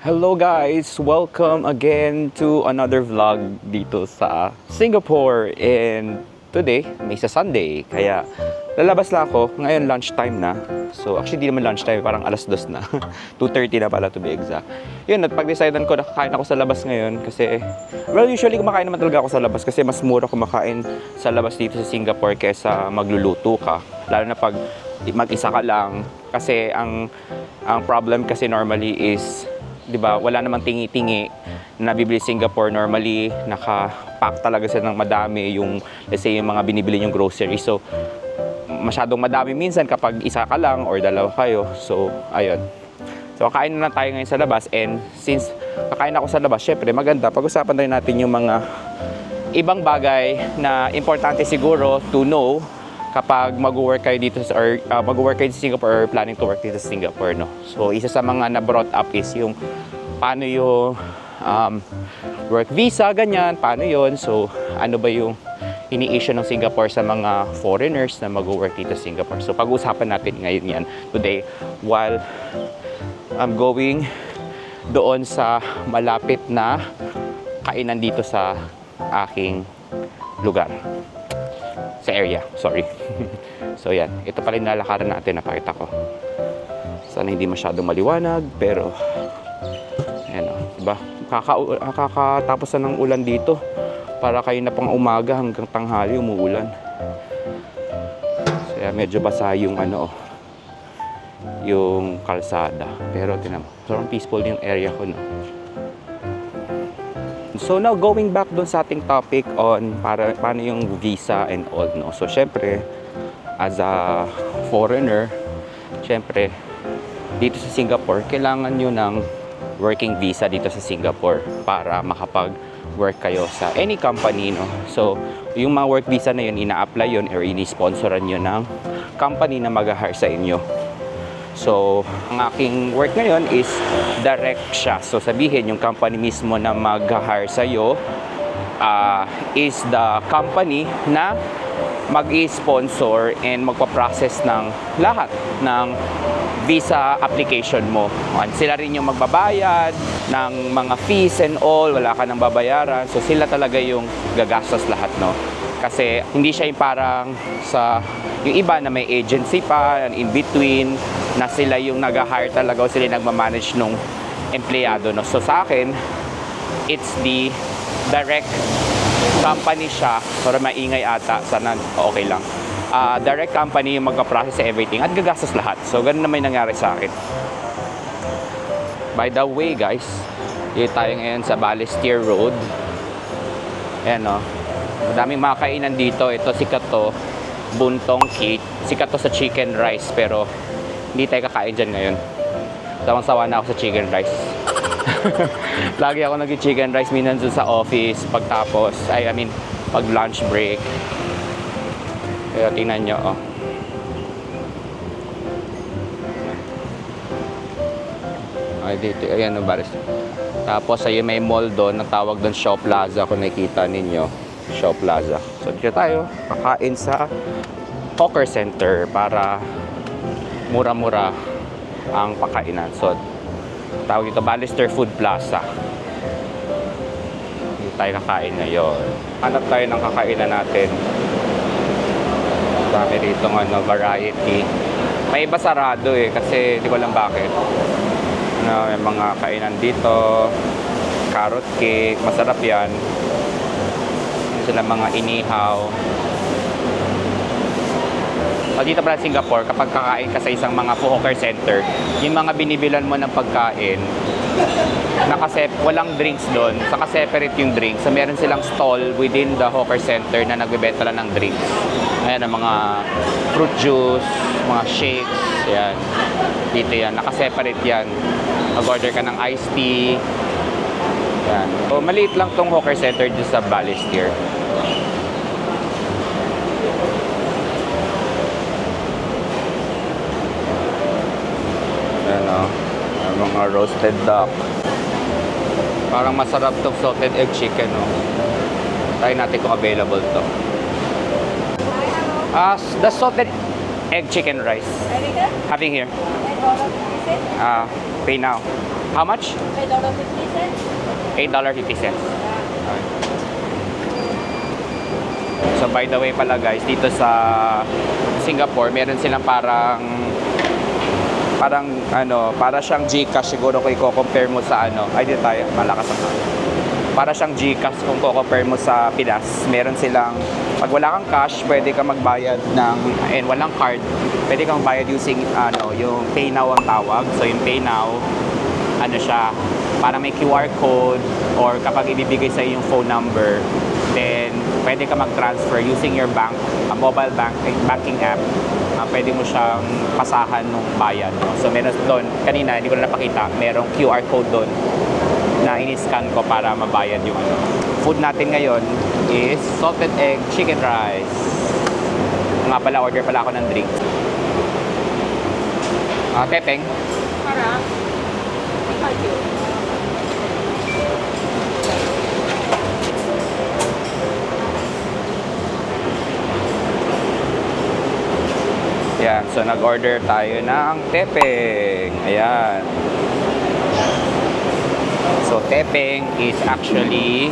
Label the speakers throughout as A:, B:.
A: Hello guys! Welcome again to another vlog dito sa Singapore. And today, may sa Sunday, kaya lalabas lang ako. Ngayon lunchtime na. So actually di naman lunchtime, parang alas 2 na. 2:30 na pala to be exact. Yun, at pag-decidean ko na kakain ako sa labas ngayon kasi, well, usually kumakain naman talaga ako sa labas kasi mas mura kumakain sa labas dito sa Singapore kaysa magluluto ka. Lalo na pag mag-isa ka lang. Kasi ang problem kasi normally is, di ba, wala namang tingi-tingi na bibili Singapore. Normally, naka-pack talaga sila ng madami yung, let's say, yung mga binibili yung grocery. So, masyadong madami minsan kapag isa ka lang or dalawa kayo. So, ayun. So, kakain na tayo ngayon sa labas. And since kakain ako sa labas, syempre, maganda. Pag-usapan rin natin yung mga ibang bagay na importante siguro to know kapag mag-work kayo dito or mag-work kayo sa Singapore or planning to work dito sa Singapore, no? So, isa sa mga na-brought up is yung paano yung work visa, ganyan, paano yon. So, ano ba yung ini-issue ng Singapore sa mga foreigners na mag-work dito sa Singapore. So, pag-usapan natin ngayon yan today while I'm going doon sa malapit na kainan dito sa aking lugar. Sa area, sorry. So yan, ito pala yung lalakaran natin, napakita ko. Sana hindi masyadong maliwanag, pero ayan o, diba? Kakatapos na ng ulan dito. Para kayo na pang umaga hanggang tanghali umuulan. So yan, medyo basa yung ano, yung kalsada. Pero tinan mo, sobrang peaceful yung area ko, no? So now going back dun sa ating topic on paano yung visa and all, no. So syempre as a foreigner, syempre dito sa Singapore kailangan nyo ng working visa dito sa Singapore para makapag-work kayo sa any company, no. So yung mga work visa na yun, ina-apply yun or ini-sponsoran nyo ng company na mag-hire sa inyo. So, ang aking work ngayon is direct siya. So, sabihin, yung company mismo na mag-hire sa'yo is the company na mag-i-sponsor and magpa-process ng lahat ng visa application mo. Sila rin yung magbabayad ng mga fees and all, wala ka nang babayaran. So, sila talaga yung gagastos lahat, no? Kasi hindi siya yung parang sa yung iba na may agency pa in between na sila yung nag-hire talaga o sila yung nagmamanage nung empleyado, no? So sa akin, it's the direct company siya. Para maingay ata, sana okay lang. Direct company yung magpa-process everything at gagastos lahat. So ganun naman yung nangyari sa akin. By the way guys, dito tayo ngayon sa Balestier Road. Ayan, no? Madaming mga kainan dito. Ito sikat to, Buntong Cake. Sikat to sa chicken rice, pero hindi tayo kakain dyan ngayon. Sawang-sawa na ako sa chicken rice. Lagi ako nag-chicken rice minsan sa office pagtapos, I mean pag lunch break. Kaya tingnan nyo, oh. Ay, dito, ayan o, baris. Tapos ayun, may mall doon, ang tawag doon Shaw Plaza, kung nakikita ninyo. Shaw Plaza. So dito tayo kakain sa hawker center para mura-mura ang pakainan. So tawag dito Balestier Food Plaza. Dito tayo kakain ngayon. Hanap tayo ng kakainan natin. Dami rito ng variety. May iba sarado kasi di ko alam bakit. May mga kainan dito. Carrot cake, masarap yan. Sila mga inihaw. Dito pala Singapore, kapag kakain ka sa isang mga hawker center, yung mga binibilan mo ng pagkain, walang drinks doon, saka separate yung drinks. So meron silang stall within the hawker center na nagbebenta lang ng drinks. Ayan, ang mga fruit juice, mga shakes, ayan. Dito yan, nakaseparate yan. Mag-order ka ng iced tea. Ayan. So maliit lang tong hawker center dito sa Balestier. Ayan, mga roasted duck. Parang masarap tong salted egg chicken, no? Try natin kung available to. The salted egg chicken rice. Having here. Pay now. How much?
B: $8.50.
A: $8.50. So by the way pala guys, dito sa Singapore, meron silang parang para siyang GCash siguro kung i-compare mo sa ay dito tayo, malakas ang para siyang GCash kung i-compare mo sa Pinas. Meron silang, pag wala kang cash, pwede kang magbayad and walang card, pwede kang magbayad using yung PayNow ang tawag. So yung PayNow, siya, parang may QR code or kapag ibibigay sa yung phone number, then pwede ka mag-transfer using your mobile banking app. Pwede mo siyang pasahan ng bayad. No? So meron doon, kanina hindi ko na napakita, merong QR code doon na in-scan ko para mabayad yung Food natin ngayon is salted egg chicken rice. Nga pala, order pala ako ng drink. Tepeng.
B: Para. Thank you.
A: Ayan, so nag-order tayo ng tepeng. Ayan. So, tepeng is actually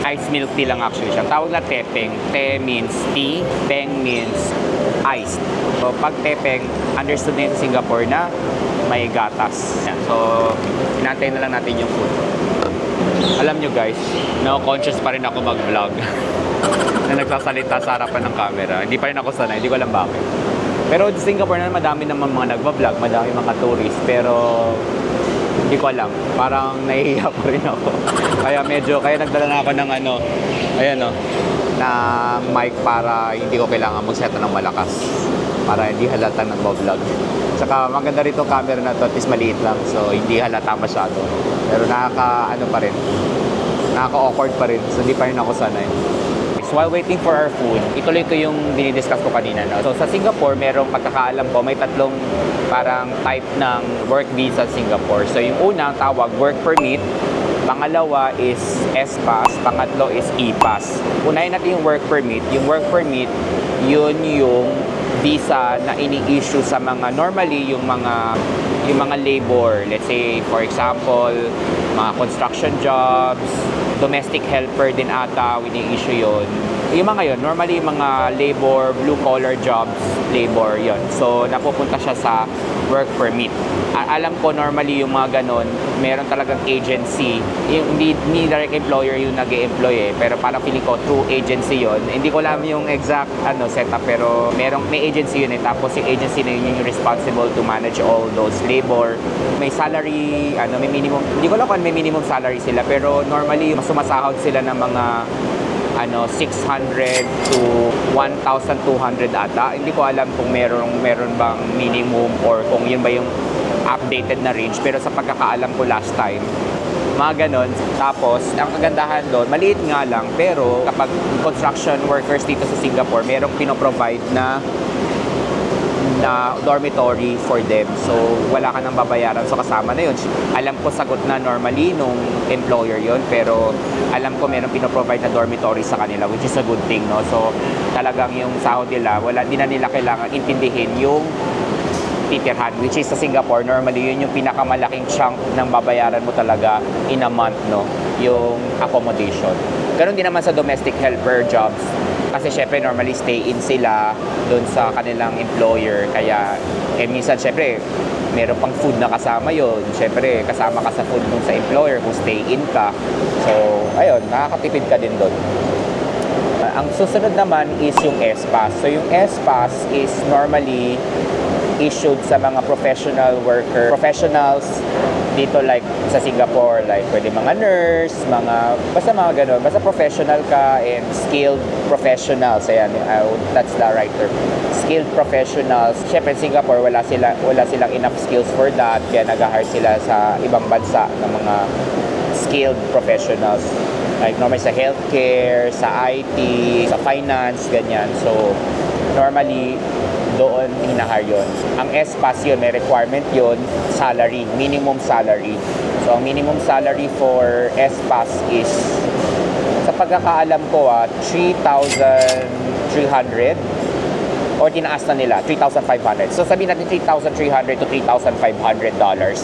A: ice milk tea lang actually siya. Tawag na tepeng. Te means tea, peng means iced. So, pag tepeng, understood na sa Singapore na may gatas. Ayan. So, hinantayin na lang natin yung food. Alam nyo guys, conscious pa rin ako mag-vlog. Na nagsasalita sa harapan ng camera. Hindi pa rin ako sanay, hindi ko alam bakit. Pero sa Singapore na madami naman mga nagba-vlog, madami mga tourist, pero hindi ko alam. Parang nahihiya pa rin ako. Kaya nagdala na ako ng ayan na mic para hindi ko kailangan mag-set ng malakas. Para hindi halatang nagba-vlog. Tsaka maganda rito camera na to, at least maliit lang. So hindi halata masyado. Pero nakaka-awkward pa rin. So hindi pa rin ako sanay. So while waiting for our food, ituloy ko yung dinidiscuss ko kanina. No? So sa Singapore, merong pagkakaalam ko, may tatlong parang type ng work visa sa Singapore. So yung unang tawag, work permit. Pangalawa is S-Pass. Pangatlo is E-Pass. Unahin natin yung work permit. Yung work permit, yun yung visa na ini-issue sa normally yung mga labor. Let's say, for example, mga construction jobs, domestic helper din ata, ini-issue yun. Yung mga yun, normally yung mga labor, blue-collar jobs, labor, yun. So, napupunta siya sa work permit. Alam ko, normally yung mga ganon, meron talagang agency. Yung hindi direct employer yung nag-e-employ pero parang feeling ko, through agency yun. Hindi ko alam yung exact setup, pero may agency yun Tapos yung agency na yun yung responsible to manage all those labor. May salary, may minimum, hindi ko alam kung may minimum salary sila, pero normally, sumasahod sila ng mga 600 to 1,200 ata. Hindi ko alam kung meron bang minimum or kung yun ba yung updated na range. Pero sa pagkakaalam ko last time, mga ganon. Tapos, ang kagandahan doon, maliit nga lang, pero kapag construction workers dito sa Singapore, merong pinoprovide na dormitory for them. So, wala ka nang babayaran. So, kasama na yun. Alam ko sagot na normally nung employer yon, pero alam ko meron pinoprovide na dormitory sa kanila, which is a good thing, no? So, talagang yung sahod nila, di na nila kailangan intindihin yung titirhan, which is sa Singapore, normally yun yung pinakamalaking chunk ng babayaran mo talaga in a month, no? Yung accommodation. Ganon din naman sa domestic helper jobs. Kasi syempre, normally stay-in sila doon sa kanilang employer. Kaya, minsan syempre, meron pang food na kasama yon. Syempre, kasama ka sa food dun sa employer kung stay-in ka. So, ayun, nakakatipid ka din doon. Ang susunod naman is yung S-Pass. So, yung S-Pass is normally issued sa mga professionals dito, like sa Singapore, like pwede mga nurse, basta mga ganun, basta professional ka and skilled professionals. Ayan, that's the right term. Skilled professionals. Syempre in Singapore, wala silang enough skills for that, kaya nag-hire sila sa ibang bansa ng mga skilled professionals. Like normally sa healthcare, sa IT, sa finance, ganyan. So, normally, doon hinahire yun. Ang S-Pass yun, may requirement yun, salary, minimum salary. So, ang minimum salary for S-Pass is, sa pagkakaalam ko, 3,300 or tinaas na nila, $3,500. So sabihin natin $3,300 to $3,500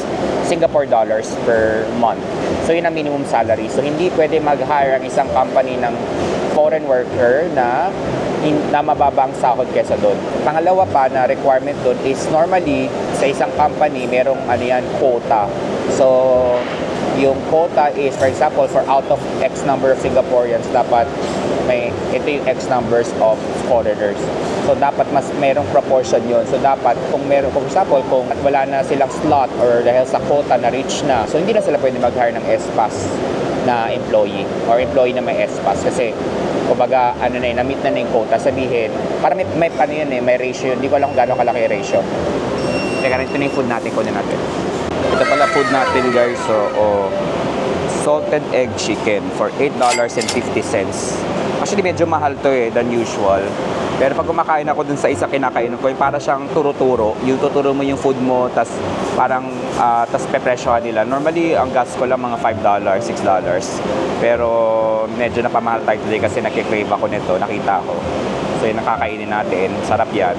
A: Singapore dollars per month. So yun ang minimum salary. So hindi pwede mag-hire ang isang company ng foreign worker na mababang sahod kesa doon. Pangalawa pa na requirement doon is normally sa isang company merong quota. So yung quota is, for example, for out of X number of Singaporeans, dapat ito yung X numbers of foreigners. So dapat mas merong proportion yun. So dapat kung meron, for example, kung wala na silang slot or dahil sa quota na reach na, so hindi na sila pwede mag-hire ng S-Pass na employee or employee na may S-Pass kasi kumbaga na-meet na yung quota, sabihin para may ratio yun. Hindi ko alam kung gaano kalaki yung ratio. Teka, ito na yung food natin, kunin natin. Ito pala food natin guys, so salted egg chicken for $8.50. Actually medyo mahal to than usual. Pero pag kumakain ako dun sa isa kinakain ko, para siyang turo-turo. Yung tuturo mo yung food mo, tas parang tas pepresyohan nila. Normally, ang gas ko lang mga $5, $6. Pero medyo napamahal tayo today kasi nakikrave ako nito, nakita ko. So yung nakakainin natin, sarap yan.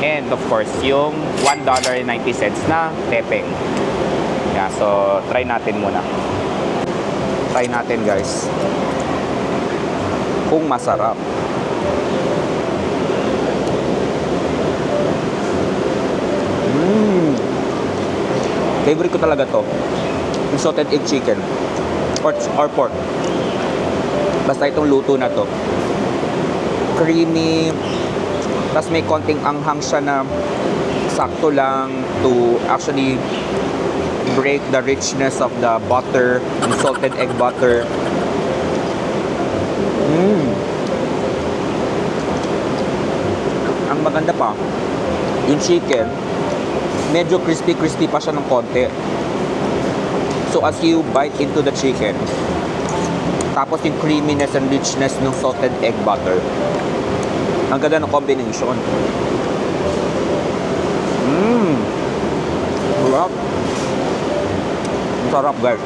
A: And of course, yung $1.90 na tepeng. Yeah, so try natin muna. Try natin guys. Kung masarap. Favorite ko talaga to. Yung salted egg chicken. Or pork. Basta itong luto na to. Creamy. Tapos may konting anghang siya na sakto lang to actually break the richness of the butter, yung salted egg butter. Ang maganda pa, yung chicken, medyo crispy pa siya ng konti. So as you bite into the chicken, tapos yung creaminess and richness ng salted egg butter, ang ganda ng combination. Sarap. Sarap guys.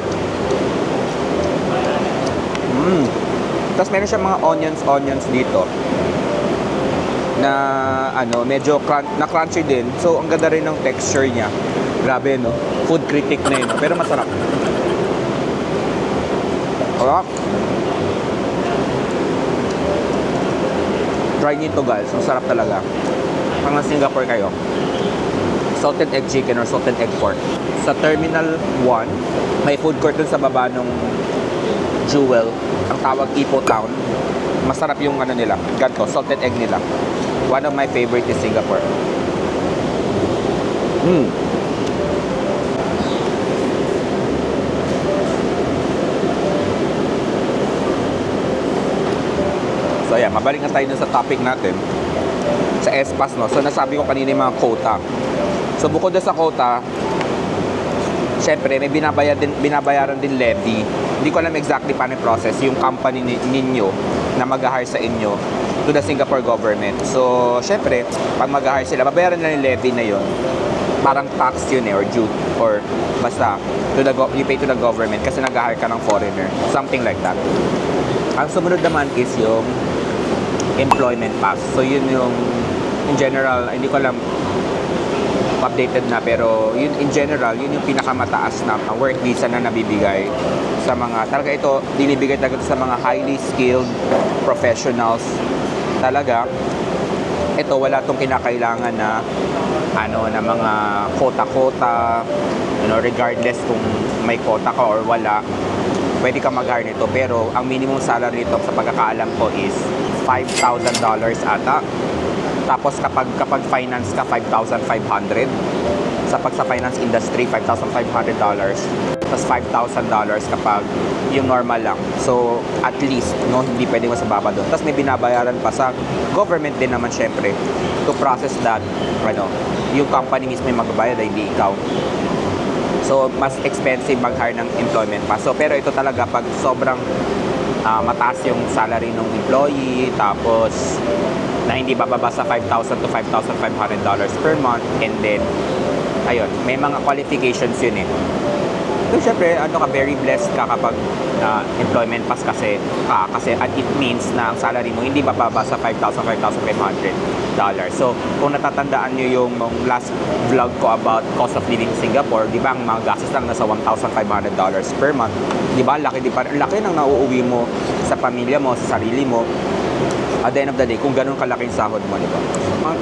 A: Tapos meron siya mga onions dito na medyo crunchy din. So ang ganda rin ng texture niya. Grabe no. Food critic na yun, no? Pero masarap. Sarap. Try nyo ito guys. Masarap talaga. Pag na Singapore kayo, salted egg chicken or salted egg pork. Sa Terminal 1, may food court dun sa baba nung Jewel. Ang tawag Ipoh Town. Masarap yung nila. Ganto, salted egg nila. One of my favorite is Singapore. So yeah, mabalik na tayo dun sa topic natin. Sa S-Pass, no? So nasabi ko kanina yung mga quota. So bukod sa quota, syempre may binabayaran din levy. Hindi ko alam exactly paano yung process yung company ninyo na mag-hire sa inyo to the Singapore government. So syempre, pag mag-hire sila, babayaran nila yung levy na yun. Parang tax yun or due or basta you pay to the government kasi nag-hire ka ng foreigner. Something like that. Ang sumunod naman is yung employment pass. So yun yung in general, hindi ko alam updated na, pero yun in general, yun yung pinakamataas na work visa na nabibigay sa mga, talaga ito, dinibigay talaga sa mga highly skilled professionals. Talaga, ito wala tong kinakailangan na na mga quota-quota, regardless kung may quota ka or wala, pwede ka mag-hire nito. Pero ang minimum salary nito sa pagkakaalam ko is $5,000 ata. Tapos kapag finance ka, $5,500. Sa finance industry, $5,500. Tapos $5,000 kapag yung normal lang. So, at least, hindi pwede mas mababa doon. Tapos may binabayaran pa sa government din naman syempre to process that, yung company mismo yung magbabayad, hindi ikaw. So, mas expensive mag-hire ng employment pa. So, pero ito talaga pag sobrang mataas yung salary ng employee, tapos na hindi bababa sa $5,000 to $5,500 per month, and then ayun, may mga qualifications yun So, syempre, very blessed ka kapag employment pass kasi at it means na ang salary mo hindi bababa sa $5,000, $5,500. So, kung natatandaan nyo yung last vlog ko about cost of living in Singapore, di ba, ang mga gastos lang nasa $1,500 per month. Di ba, laki ng nauuwi mo sa pamilya mo, sa sarili mo. At the end of the day, kung ganun kalaking sahod mo, di ba?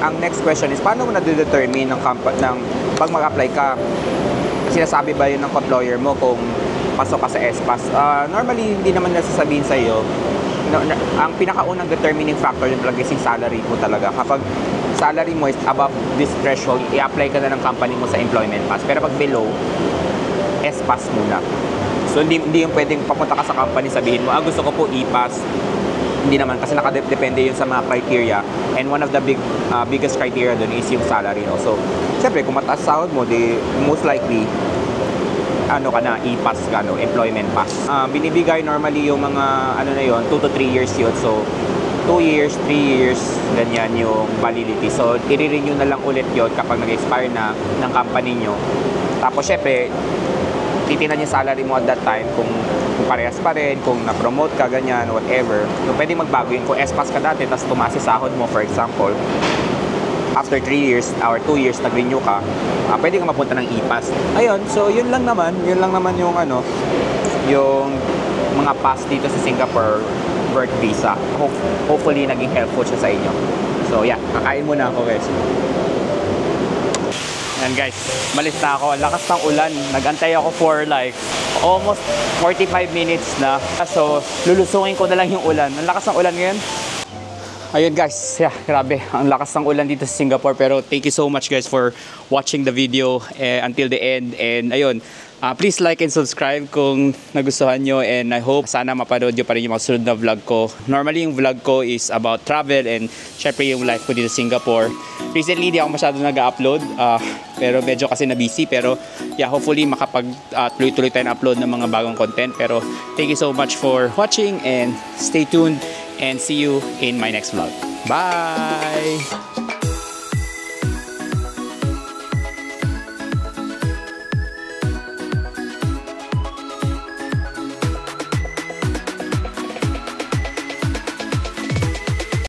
A: Ang next question is, paano mo na-determine ng pag mag-apply ka, sinasabi ba yun ng employer mo kung pasok ka sa SPAS? Normally, hindi naman nasasabihin sa iyo. Ang pinakaunang determining factor yung talaga is yung salary mo talaga. Kapag salary mo is above this threshold, i-apply ka na ng company mo sa employment pass. Pero pag below, SPAS muna. So, hindi yung pwedeng papunta ka sa company, sabihin mo, gusto ko po e-pass. Hindi naman, kasi nakadepende yun sa mga criteria. And one of the biggest criteria dun is yung salary, no? So, siyempre, kung mataas sahod mo, most likely, e-pass ka, no? Employment pass. Binibigay normally yung mga, 2 to 3 years yun. So, 2 years, 3 years, ganyan yung validity. So, i-renew na lang ulit yun kapag nag-expire na ng company nyo. Tapos, syempre, titinan yung salary mo at that time kung parehas pa rin, kung na-promote ka, ganyan, whatever. So, pwede magbago yun. Kung SPAS ka dati, tapos tumaas yung sahod mo, for example, after 3 years or 2 years nag-renew ka, pwede ka mapunta ng e-pass. Ayun, so yun lang naman yung yung mga pass dito sa Singapore work visa. Hopefully, naging helpful siya sa inyo. So, yeah, kakain muna ako, guys. Yan guys, malis na ako. Ang lakas ng ulan. Nagantay ako for like almost 45 minutes na. So, lulusungin ko na lang yung ulan. Ang lakas ng ulan ngayon. Ayun guys, yeah, grabe. Ang lakas ng ulan dito sa Singapore. Pero thank you so much guys for watching the video until the end. And ayun, please like and subscribe kung nagustuhan nyo. And I hope sana mapanood nyo pa rin yung mga sunod na vlog ko. Normally yung vlog ko is about travel and syempre yung life ko dito sa Singapore. Recently, di ako masyado nag-upload. Pero medyo kasi na-busy. Pero yeah, hopefully tuloy-tuloy tayo na-upload ng mga bagong content. Pero thank you so much for watching and stay tuned and see you in my next vlog. Bye!